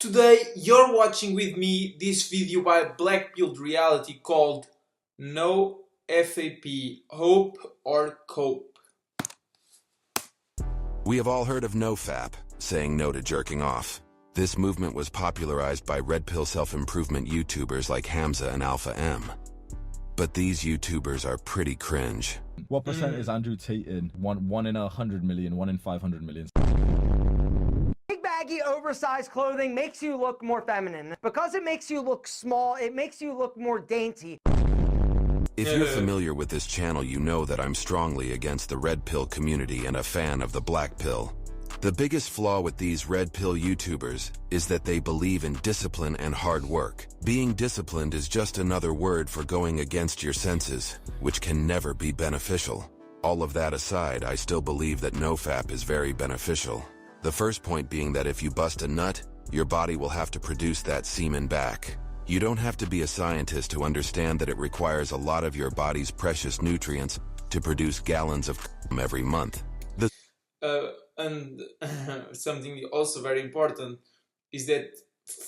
Today you're watching with me this video by Black-Pilled Reality called NoFap, Hope or Cope. We have all heard of NoFap, saying no to jerking off. This movement was popularized by red pill self-improvement YouTubers like Hamza and Alpha M. But these YouTubers are pretty cringe. What percent is Andrew Tate in? One in 100 million, 1 in 500 million. Big baggy oversized clothing makes you look more feminine. Because it makes you look small, it makes you look more dainty. If you're familiar with this channel, you know that I'm strongly against the red pill community and a fan of the black pill. The biggest flaw with these red pill YouTubers is that they believe in discipline and hard work. Being disciplined is just another word for going against your senses, which can never be beneficial. All of that aside, I still believe that NoFap is very beneficial. The first point being that if you bust a nut, your body will have to produce that semen back. You don't have to be a scientist to understand that it requires a lot of your body's precious nutrients to produce gallons of cum every month. And something also very important is that,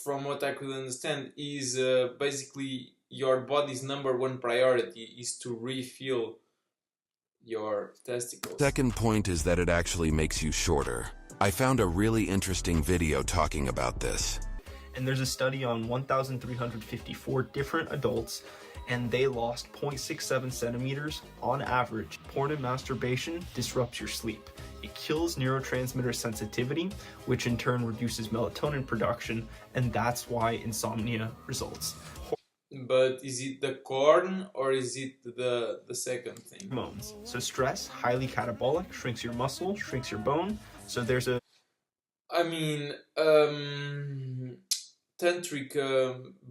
from what I could understand, is basically your body's #1 priority is to refill your testicles. Second point is that it actually makes you shorter. I found a really interesting video talking about this. And there's a study on 1,354 different adults, and they lost 0.67 centimeters on average. Porn and masturbation disrupts your sleep. It kills neurotransmitter sensitivity, which in turn reduces melatonin production, and that's why insomnia results. But is it the corn or is it the second thing? Hormones. So stress, highly catabolic, shrinks your muscle, shrinks your bone. So there's a... I mean, tantric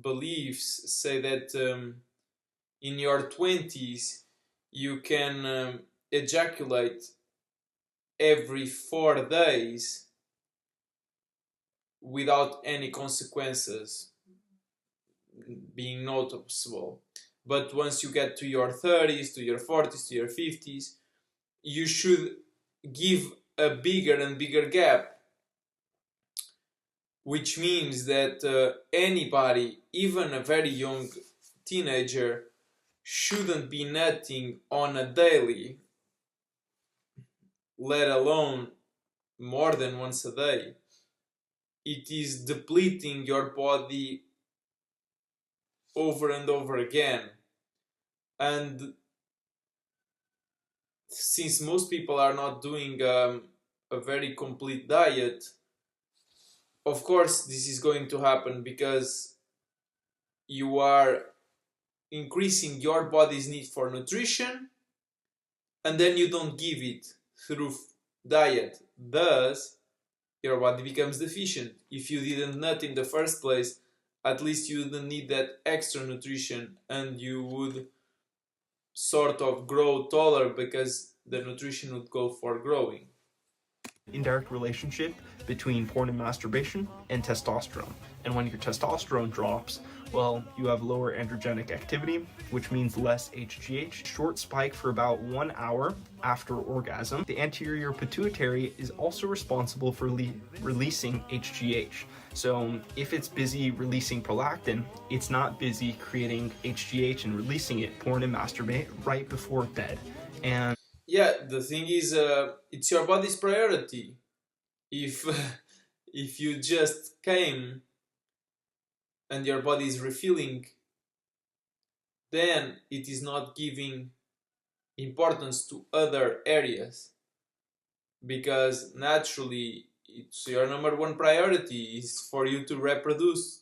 beliefs say that in your 20s you can ejaculate every 4 days without any consequences being noticeable. But once you get to your 30s, to your 40s, to your 50s, you should give a bigger and bigger gap, which means that anybody, even a very young teenager, shouldn't be nutting on a daily, let alone more than once a day. It is depleting your body over and over again. And since most people are not doing a very complete diet, of course this is going to happen because you are increasing your body's need for nutrition and then you don't give it through diet. Thus, your body becomes deficient. If you didn't nut in the first place, at least you didn't need that extra nutrition and you would sort of grow taller because the nutrition would go for growing. Indirect relationship between porn and masturbation and testosterone. And when your testosterone drops, well, you have lower androgenic activity, which means less HGH. Short spike for about 1 hour after orgasm. The anterior pituitary is also responsible for releasing HGH. So if it's busy releasing prolactin, it's not busy creating HGH and releasing it. Porn and masturbate right before bed. And yeah, the thing is, it's your body's priority. If you just came and your body is refilling, then it is not giving importance to other areas, because naturally it's your #1 priority is for you to reproduce,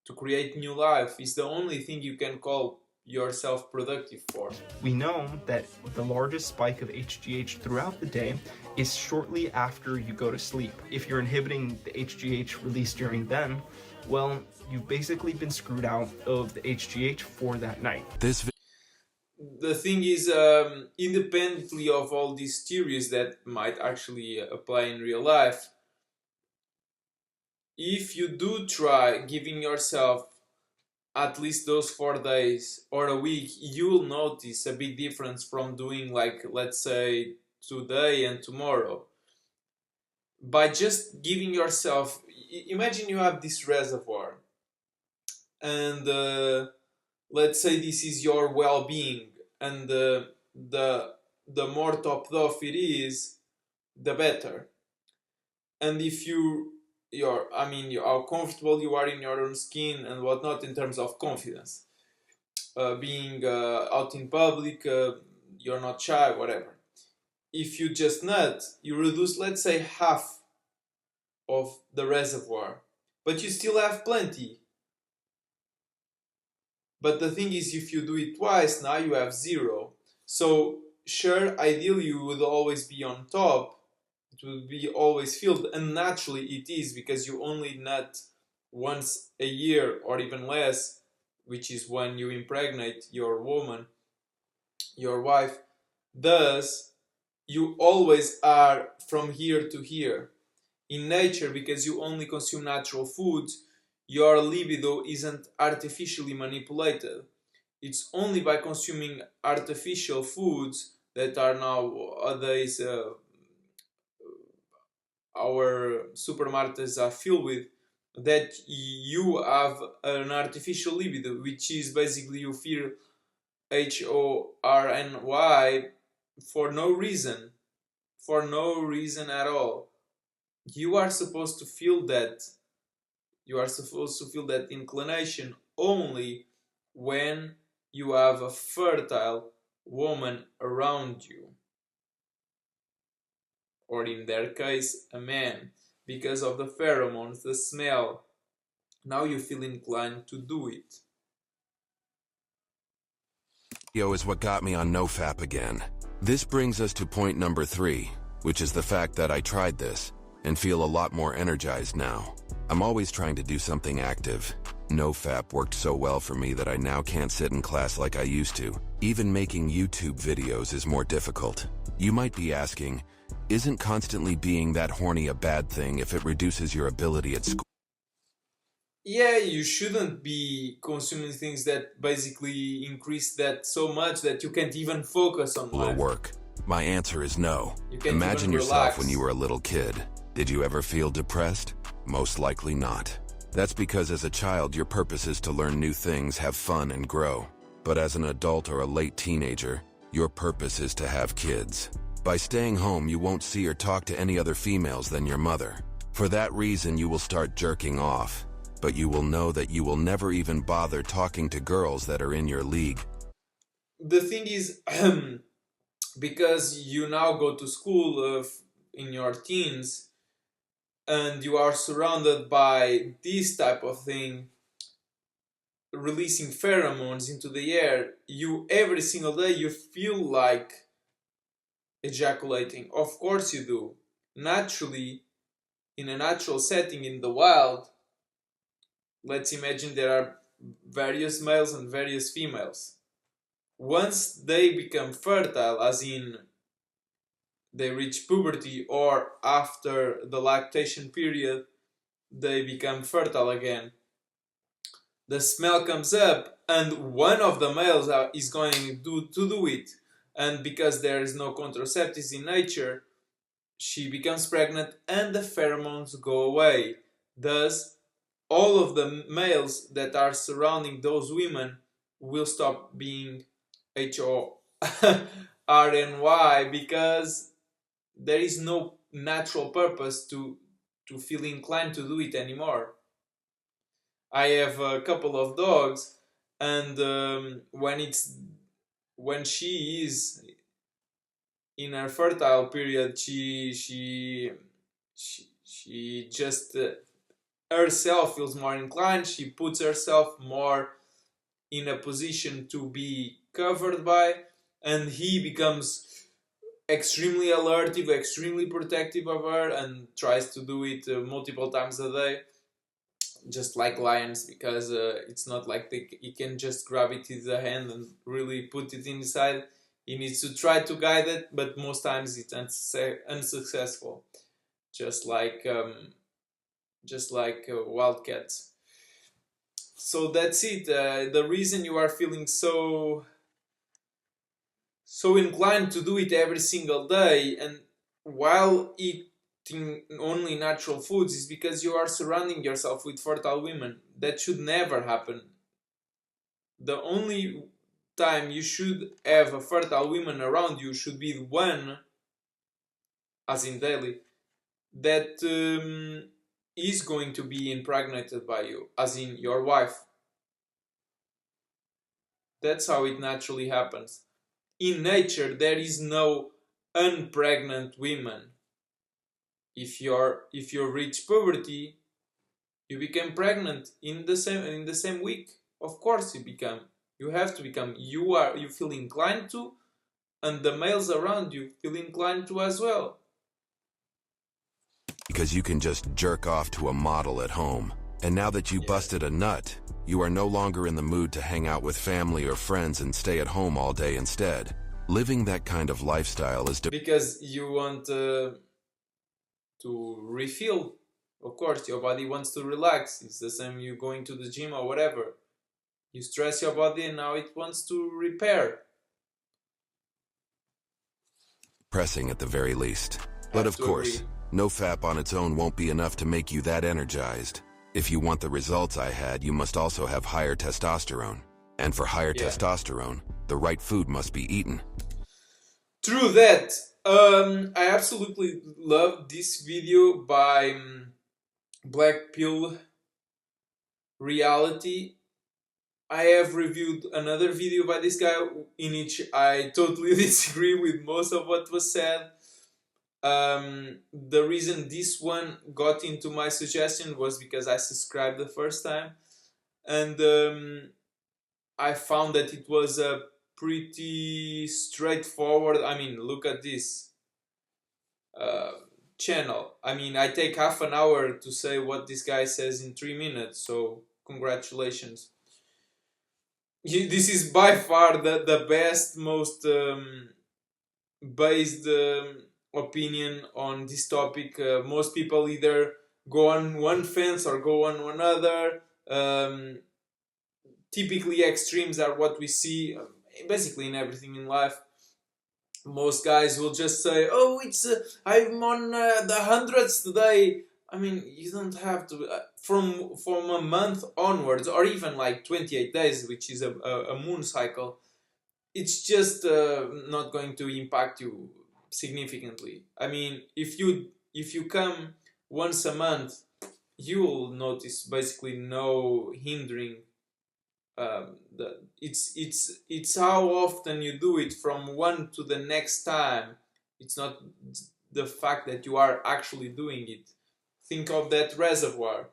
to create new life. It's the only thing you can call yourself productive for. We know that the largest spike of HGH throughout the day is shortly after you go to sleep. If you're inhibiting the HGH release during then, well, you've basically been screwed out of the HGH for that night. The thing is, independently of all these theories that might actually apply in real life, if you do try giving yourself at least those 4 days or a week, you will notice a big difference from doing, like, let's say today and tomorrow. by just giving yourself, imagine you have this reservoir, and let's say this is your well-being, and the more topped off it is, the better. And if how comfortable you are in your own skin and whatnot in terms of confidence, being out in public, you're not shy, whatever. If you just nut, you reduce, let's say, half of the reservoir, but you still have plenty. But the thing is, if you do it twice, now you have zero. So sure, ideally you would always be on top, it would be always filled, and naturally it is, because you only nut once a year or even less, which is when you impregnate your woman, your wife. Thus, you always are from here to here. In nature, because you only consume natural foods, your libido isn't artificially manipulated. It's only by consuming artificial foods that are nowadays our supermarkets are filled with, that you have an artificial libido, which is basically you feel horny for no reason, at all. You are supposed to feel that. You are supposed to feel that inclination only when you have a fertile woman around you, or in their case, a man, because of the pheromones, the smell. Now you feel inclined to do it. Is what got me on NoFap again. This brings us to point number 3, which is the fact that I tried this and feel a lot more energized now. I'm always trying to do something active. NoFap worked so well for me that I now can't sit in class like I used to. Even making YouTube videos is more difficult. You might be asking, isn't constantly being that horny a bad thing if it reduces your ability at school? Yeah, you shouldn't be consuming things that basically increase that so much that you can't even focus on Or life. work? My answer is no. You can't Imagine even yourself relax. when you were a little kid. Did you ever feel depressed? Most likely not. That's because as a child your purpose is to learn new things, have fun, and grow. But as an adult or a late teenager, your purpose is to have kids. By staying home, you won't see or talk to any other females than your mother. For that reason, you will start jerking off. But you will know that you will never even bother talking to girls that are in your league. The thing is, because you now go to school in your teens, and you are surrounded by this type of thing, releasing pheromones into the air, you every single day you feel like ejaculating. Of course you do. Naturally, in a natural setting in the wild, let's imagine there are various males and various females. Once they become fertile, as in they reach puberty, or after the lactation period, they become fertile again. The smell comes up, and one of the males is going to do it. And because there is no contraceptives in nature, she becomes pregnant and the pheromones go away. Thus, all of the males that are surrounding those women will stop being HORNY, because there is no natural purpose to feel inclined to do it anymore. I have a couple of dogs, and when she is in her fertile period, she just herself feels more inclined. She puts herself more in a position to be covered by, and he becomes extremely alertive, extremely protective of her, and tries to do it multiple times a day, just like lions, because it's not like he can just grab it with the hand and really put it inside. He needs to try to guide it, but most times it's unsuccessful, just like wildcats. So that's it. The reason you are feeling so inclined to do it every single day, and while only natural foods is because you are surrounding yourself with fertile women. That should never happen. The only time you should have a fertile woman around you should be the one, as in daily, that is going to be impregnated by you, as in your wife. That's how it naturally happens. In nature, there is no unpregnant women. If you reach puberty, you become pregnant in the same week. Of course, you have to become. You feel inclined to, and the males around you feel inclined to as well. Because you can just jerk off to a model at home. And now that you busted a nut, you are no longer in the mood to hang out with family or friends and stay at home all day instead. Living that kind of lifestyle is because you want to refill. Of course, your body wants to relax. It's the same you going to the gym or whatever. You stress your body and now it wants to repair. Depressing at the very least. But of course, NoFap on its own won't be enough to make you that energized. If you want the results I had, you must also have higher testosterone. And for higher testosterone, the right food must be eaten. True that. I absolutely love this video by Black Pill Reality. I have reviewed another video by this guy in which I totally disagree with most of what was said. The reason this one got into my suggestion was because I subscribed the first time, and I found that it was a pretty straightforward. I mean, look at this channel. I mean, I take half an hour to say what this guy says in 3 minutes, so congratulations. This is by far the best, most based opinion on this topic. Most people either go on one fence or go on another. Typically extremes are what we see basically in everything in life. Most guys will just say, oh, it's I'm on the hundreds today. I mean, you don't have to from a month onwards, or even like 28 days, which is a moon cycle. It's just not going to impact you significantly. I mean, if you come once a month, you'll notice basically no hindering. It's how often you do it from one to the next time. It's not the fact that you are actually doing it. Think of that reservoir.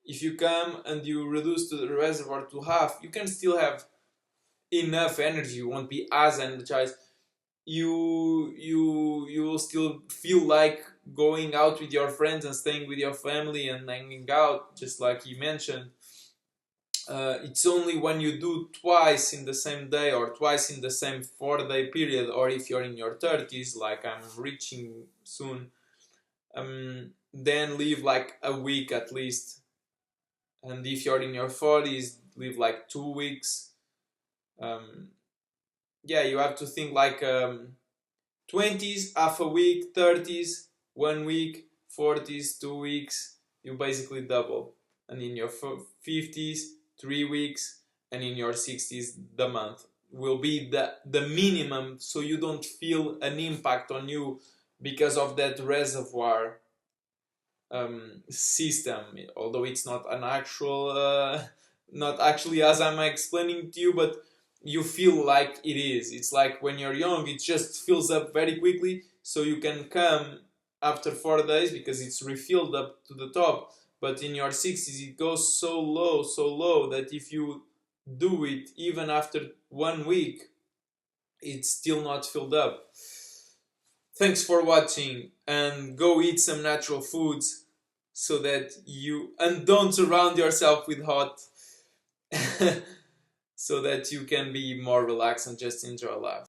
If you come and you reduce the reservoir to half, you can still have enough energy. You won't be as energized. You will still feel like going out with your friends and staying with your family and hanging out, just like you mentioned. It's only when you do twice in the same day or twice in the same 4-day period, or if you're in your 30s, like I'm reaching soon, then leave like a week at least. And if you're in your 40s, leave like 2 weeks. Yeah, you have to think like 20s, half a week, 30s, 1 week, 40s, 2 weeks, you basically double. And in your 50s, 3 weeks, and in your 60s, the month will be the minimum, so you don't feel an impact on you because of that reservoir system. Although it's not an actual, not actually as I'm explaining to you, but you feel like it is. It's like when you're young, it just fills up very quickly, so you can come after 4 days because it's refilled up to the top. But in your 60s, it goes so low that if you do it even after 1 week, it's still not filled up. Thanks for watching, and go eat some natural foods so that and don't surround yourself with hot so that you can be more relaxed and just enjoy life.